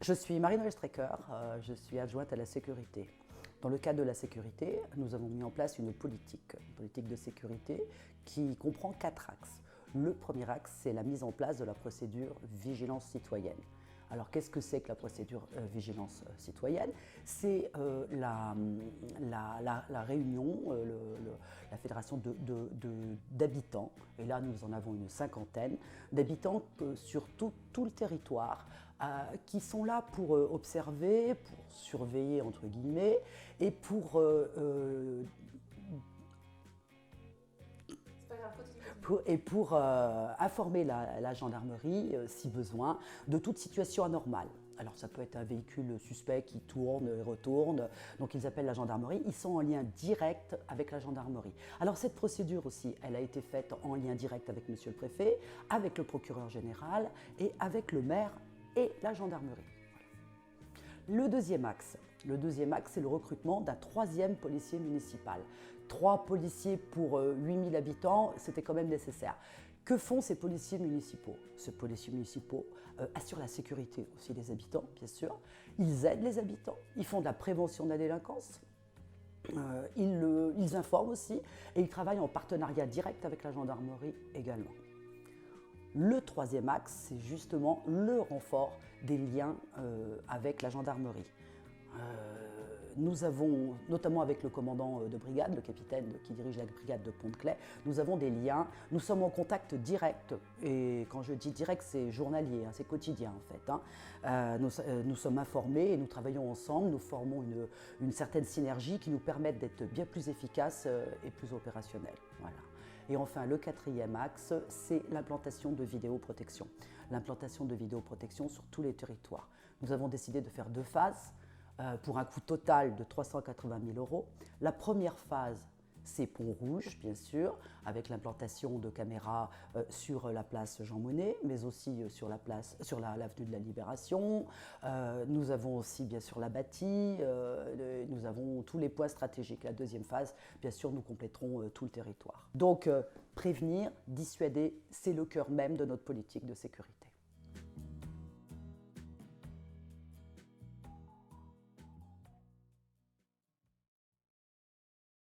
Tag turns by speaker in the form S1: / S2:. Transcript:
S1: Je suis Marie-Noëlle Strecker, je suis adjointe à la sécurité. Dans le cadre de la sécurité, nous avons mis en place une politique de sécurité qui comprend 4 axes. Le premier axe, c'est la mise en place de la procédure vigilance citoyenne. Alors, qu'est-ce que c'est que la procédure vigilance citoyenne? C'est la réunion, la fédération d'habitants, et là nous en avons une cinquantaine, d'habitants sur tout le territoire, qui sont là pour observer, pour surveiller entre guillemets, et pour informer la gendarmerie, si besoin, de toute situation anormale. Alors ça peut être un véhicule suspect qui tourne et retourne, donc ils appellent la gendarmerie, ils sont en lien direct avec la gendarmerie. Alors cette procédure aussi, elle a été faite en lien direct avec monsieur le préfet, avec le procureur général et avec le maire et la gendarmerie. Le deuxième axe, c'est le recrutement d'un 3e policier municipal. 3 policiers pour 8000 habitants, c'était quand même nécessaire. Que font ces policiers municipaux? Ces policiers municipaux assurent la sécurité aussi des habitants, bien sûr. Ils aident les habitants, ils font de la prévention de la délinquance. Ils informent aussi et ils travaillent en partenariat direct avec la gendarmerie également. Le 3e axe, c'est justement le renfort des liens avec la gendarmerie. Nous avons, notamment avec le commandant de brigade, le capitaine qui dirige la brigade de Pont-de-Claix, nous avons des liens, nous sommes en contact direct, et quand je dis direct, c'est journalier, c'est quotidien en fait. Nous sommes informés et nous travaillons ensemble, nous formons une certaine synergie qui nous permet d'être bien plus efficaces et plus opérationnels. Voilà. Et enfin, le 4e axe, c'est l'implantation de vidéoprotection. L'implantation de vidéoprotection sur tous les territoires. Nous avons décidé de faire 2 phases pour un coût total de 380 000 €. La première phase, c'est Pont-Rouge, bien sûr, avec l'implantation de caméras sur la place Jean Monnet, mais aussi sur l'avenue de la Libération. Nous avons aussi, bien sûr, la bâtie, nous avons tous les points stratégiques. La deuxième phase, bien sûr, nous compléterons tout le territoire. Donc, prévenir, dissuader, c'est le cœur même de notre politique de sécurité.